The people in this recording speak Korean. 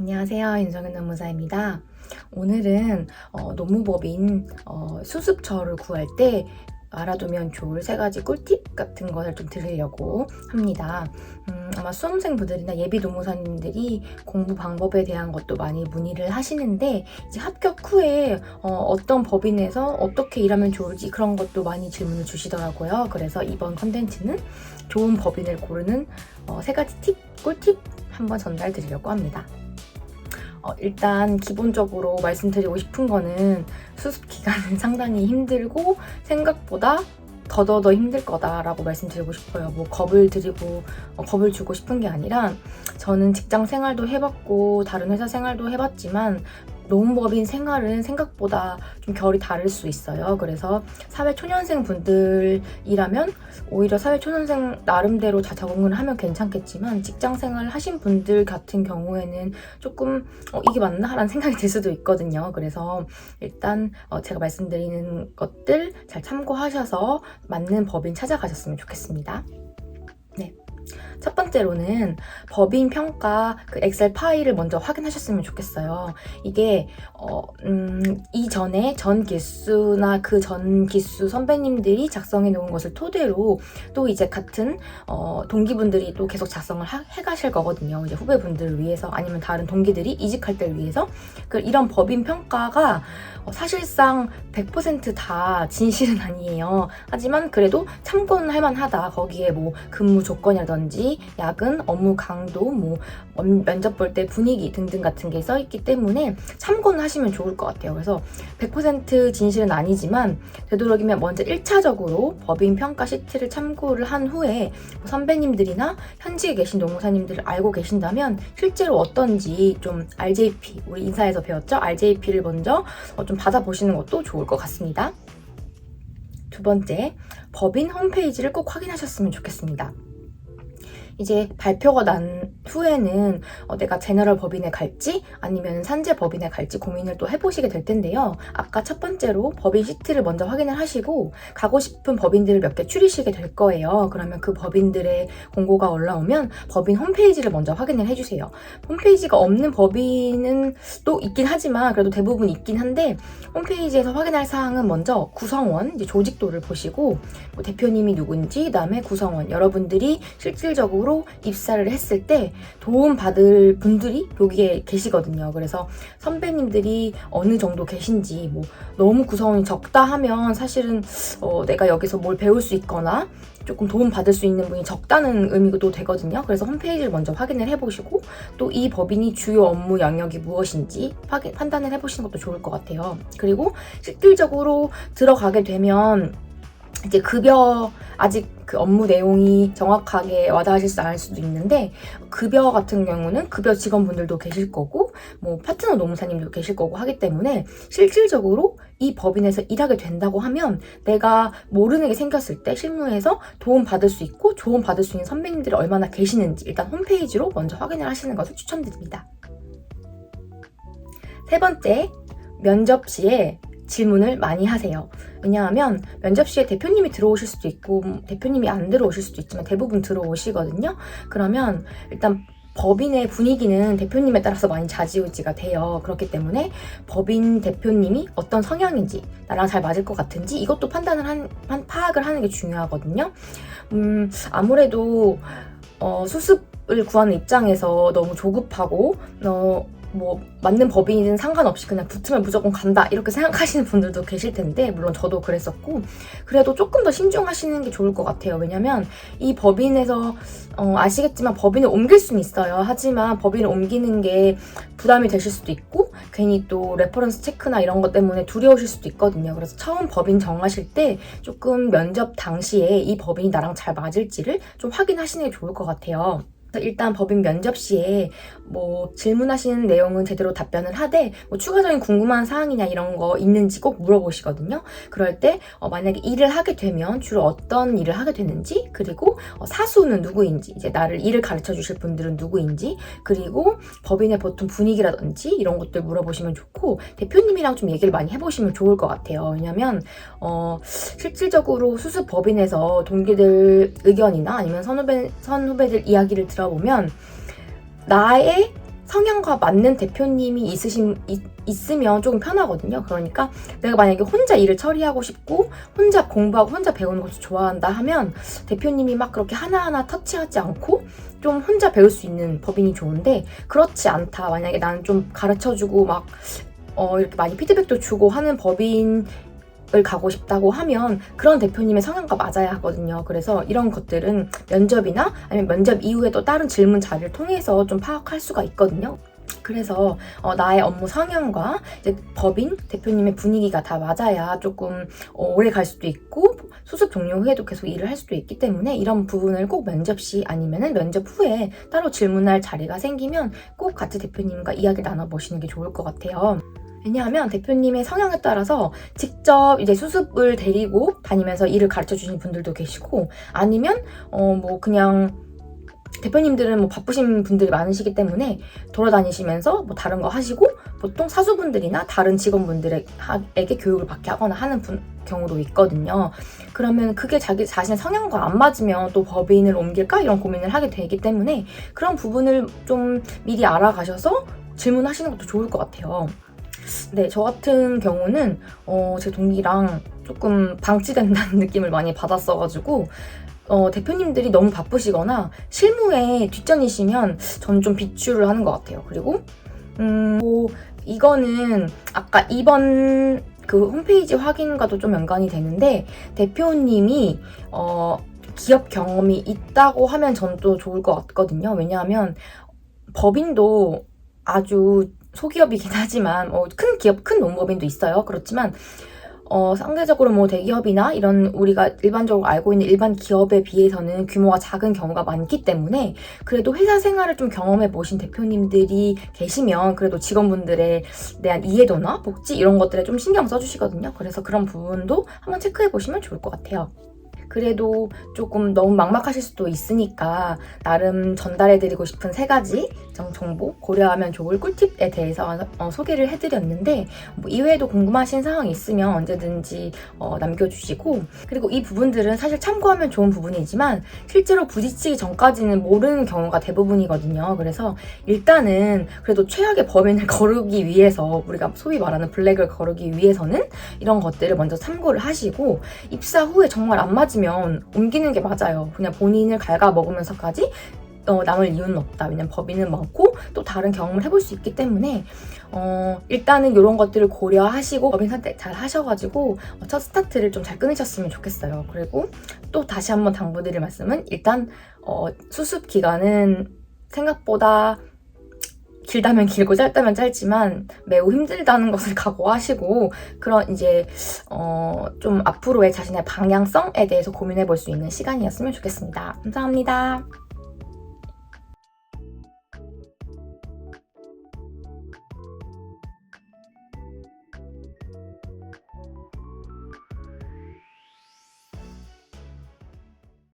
안녕하세요. 윤정은 노무사입니다. 오늘은 노무법인 수습처를 구할 때 알아두면 좋을 3가지 꿀팁 같은 것을 좀 드리려고 합니다. 아마 수험생분들이나 예비 노무사님들이 공부 방법에 대한 것도 많이 문의를 하시는데 이제 합격 후에 어떤 법인에서 어떻게 일하면 좋을지 그런 것도 많이 질문을 주시더라고요. 그래서 이번 컨텐츠는 좋은 법인을 고르는 3가지 꿀팁 한번 전달 드리려고 합니다. 일단 기본적으로 말씀드리고 싶은 거는 수습 기간은 상당히 힘들고 생각보다 더더더 힘들 거다라고 말씀드리고 싶어요. 뭐 겁을 주고 싶은 게 아니라 저는 직장 생활도 해봤고 다른 회사 생활도 해봤지만 노무법인 생활은 생각보다 좀 결이 다를 수 있어요. 그래서 사회초년생 분들이라면 오히려 사회초년생 나름대로 다 적응을 하면 괜찮겠지만 직장 생활 하신 분들 같은 경우에는 조금 이게 맞나? 라는 생각이 들 수도 있거든요. 그래서 일단 제가 말씀드리는 것들 잘 참고하셔서 맞는 법인 찾아가셨으면 좋겠습니다. 네. 첫 번째로는 법인 평가 그 엑셀 파일을 먼저 확인하셨으면 좋겠어요. 이게 이전에 전 기수나 그 전 기수 선배님들이 작성해 놓은 것을 토대로 또 이제 같은 동기분들이 또 계속 작성을 해 가실 거거든요. 이제 후배분들을 위해서 아니면 다른 동기들이 이직할 때를 위해서 이런 법인 평가가 사실상 100% 다 진실은 아니에요. 하지만 그래도 참고는 할 만하다. 거기에 뭐 근무 조건이라든지 야근, 업무 강도, 뭐 면접 볼 때 분위기 등등 같은 게 써있기 때문에 참고는 하시면 좋을 것 같아요. 그래서 100% 진실은 아니지만 되도록이면 먼저 1차적으로 법인 평가 시트를 참고를 한 후에 선배님들이나 현직에 계신 노무사님들을 알고 계신다면 실제로 어떤지 좀 RJP, 우리 인사에서 배웠죠? RJP를 먼저 좀 받아보시는 것도 좋을 것 같습니다. 두 번째, 법인 홈페이지를 꼭 확인하셨으면 좋겠습니다. 이제 발표가 난 후에는 내가 제너럴 법인에 갈지 아니면 산재 법인에 갈지 고민을 또 해보시게 될 텐데요. 아까 첫 번째로 법인 시트를 먼저 확인을 하시고 가고 싶은 법인들을 몇 개 추리시게 될 거예요. 그러면 그 법인들의 공고가 올라오면 법인 홈페이지를 먼저 확인을 해주세요. 홈페이지가 없는 법인은 또 있긴 하지만 그래도 대부분 있긴 한데 홈페이지에서 확인할 사항은 먼저 구성원, 이제 조직도를 보시고 뭐 대표님이 누군지, 그다음에 구성원, 여러분들이 실질적으로 입사를 했을 때 도움받을 분들이 여기에 계시거든요. 그래서 선배님들이 어느 정도 계신지, 뭐 너무 구성원이 적다 하면 사실은 내가 여기서 뭘 배울 수 있거나 조금 도움받을 수 있는 분이 적다는 의미도 되거든요. 그래서 홈페이지를 먼저 확인을 해보시고 또 이 법인이 주요 업무 영역이 무엇인지 판단을 해보시는 것도 좋을 것 같아요. 그리고 실질적으로 들어가게 되면 이제 급여, 아직 그 업무 내용이 정확하게 와닿으시지 않을 수도 있는데 급여 같은 경우는 급여 직원분들도 계실 거고 뭐 파트너 노무사님도 계실 거고 하기 때문에 실질적으로 이 법인에서 일하게 된다고 하면 내가 모르는 게 생겼을 때 실무에서 도움받을 수 있고 도움받을 수 있는 선배님들이 얼마나 계시는지 일단 홈페이지로 먼저 확인을 하시는 것을 추천드립니다. 세 번째, 면접 시에 질문을 많이 하세요. 왜냐하면 면접 시에 대표님이 들어오실 수도 있고 대표님이 안 들어오실 수도 있지만 대부분 들어오시거든요. 그러면 일단 법인의 분위기는 대표님에 따라서 많이 좌지우지가 돼요. 그렇기 때문에 법인 대표님이 어떤 성향인지 나랑 잘 맞을 것 같은지 이것도 파악을 하는 게 중요하거든요. 아무래도 수습을 구하는 입장에서 너무 조급하고 뭐 맞는 법인이든 상관없이 그냥 붙으면 무조건 간다 이렇게 생각하시는 분들도 계실 텐데 물론 저도 그랬었고 그래도 조금 더 신중하시는 게 좋을 것 같아요. 왜냐면 이 법인에서 아시겠지만 법인을 옮길 수는 있어요. 하지만 법인을 옮기는 게 부담이 되실 수도 있고 괜히 또 레퍼런스 체크나 이런 것 때문에 두려우실 수도 있거든요. 그래서 처음 법인 정하실 때 조금 면접 당시에 이 법인이 나랑 잘 맞을지를 좀 확인하시는 게 좋을 것 같아요. 일단 법인 면접 시에 뭐 질문하시는 내용은 제대로 답변을 하되 뭐 추가적인 궁금한 사항이나 이런 거 있는지 꼭 물어보시거든요. 그럴 때 만약에 일을 하게 되면 주로 어떤 일을 하게 되는지 그리고 사수는 누구인지 이제 나를 일을 가르쳐 주실 분들은 누구인지 그리고 법인의 보통 분위기라든지 이런 것들 물어보시면 좋고 대표님이랑 좀 얘기를 많이 해보시면 좋을 것 같아요. 왜냐면 실질적으로 수습 법인에서 동기들 의견이나 아니면 선후배들 이야기를 들어보면 나의 성향과 맞는 대표님이 있으면 조금 편하거든요. 그러니까 내가 만약에 혼자 일을 처리하고 싶고 혼자 공부하고 혼자 배우는 것을 좋아한다 하면 대표님이 막 그렇게 하나하나 터치하지 않고 좀 혼자 배울 수 있는 법인이 좋은데, 그렇지 않다, 만약에 나는 좀 가르쳐주고 막 이렇게 많이 피드백도 주고 하는 법인을 가고 싶다고 하면 그런 대표님의 성향과 맞아야 하거든요. 그래서 이런 것들은 면접이나 아니면 면접 이후에도 다른 질문 자리를 통해서 좀 파악할 수가 있거든요. 그래서 나의 업무 성향과 이제 법인 대표님의 분위기가 다 맞아야 조금 오래 갈 수도 있고 수습 종료 후에도 계속 일을 할 수도 있기 때문에, 이런 부분을 꼭 면접 시 아니면은 면접 후에 따로 질문할 자리가 생기면 꼭 같이 대표님과 이야기를 나눠보시는 게 좋을 것 같아요. 왜냐하면 대표님의 성향에 따라서 직접 이제 수습을 데리고 다니면서 일을 가르쳐 주시는 분들도 계시고, 아니면 뭐 그냥 대표님들은 뭐 바쁘신 분들이 많으시기 때문에 돌아다니시면서 뭐 다른 거 하시고, 보통 사수분들이나 다른 직원분들에게 교육을 받게 하거나 하는 경우도 있거든요. 그러면 그게 자기 자신의 성향과 안 맞으면 또 법인을 옮길까 이런 고민을 하게 되기 때문에, 그런 부분을 좀 미리 알아가셔서 질문하시는 것도 좋을 것 같아요. 네, 저 같은 경우는 제 동기랑 조금 방치된다는 느낌을 많이 받았어가지고 대표님들이 너무 바쁘시거나 실무에 뒷전이시면 저는 좀 비추를 하는 것 같아요. 그리고 이거는 아까 이번 그 홈페이지 확인과도 좀 연관이 되는데, 대표님이 기업 경험이 있다고 하면 전 또 좋을 것 같거든요. 왜냐하면 법인도 아주 소기업이긴 하지만 큰 기업, 큰 농법인도 있어요. 그렇지만 상대적으로 뭐 대기업이나 이런 우리가 일반적으로 알고 있는 일반 기업에 비해서는 규모가 작은 경우가 많기 때문에, 그래도 회사 생활을 좀 경험해 보신 대표님들이 계시면 그래도 직원분들에 대한 이해도나 복지 이런 것들에 좀 신경 써주시거든요. 그래서 그런 부분도 한번 체크해 보시면 좋을 것 같아요. 그래도 조금 너무 막막하실 수도 있으니까 나름 전달해드리고 싶은 3가지 정보, 고려하면 좋을 꿀팁에 대해서 소개를 해드렸는데, 뭐 이외에도 궁금하신 사항이 있으면 언제든지 남겨주시고, 그리고 이 부분들은 사실 참고하면 좋은 부분이지만 실제로 부딪히기 전까지는 모르는 경우가 대부분이거든요. 그래서 일단은 그래도 최악의 범인을 거르기 위해서, 우리가 소위 말하는 블랙을 거르기 위해서는 이런 것들을 먼저 참고를 하시고, 입사 후에 정말 안 맞으면 옮기는 게 맞아요. 그냥 본인을 갉아먹으면서까지 남을 이유는 없다. 왜냐면 법인은 많고 또 다른 경험을 해볼 수 있기 때문에 일단은 이런 것들을 고려하시고 법인 선택 잘 하셔가지고 첫 스타트를 좀 잘 끊으셨으면 좋겠어요. 그리고 또 다시 한번 당부드릴 말씀은, 일단 수습 기간은 생각보다 길다면 길고 짧다면 짧지만 매우 힘들다는 것을 각오하시고, 그런 이제 좀 앞으로의 자신의 방향성에 대해서 고민해 볼 수 있는 시간이었으면 좋겠습니다. 감사합니다.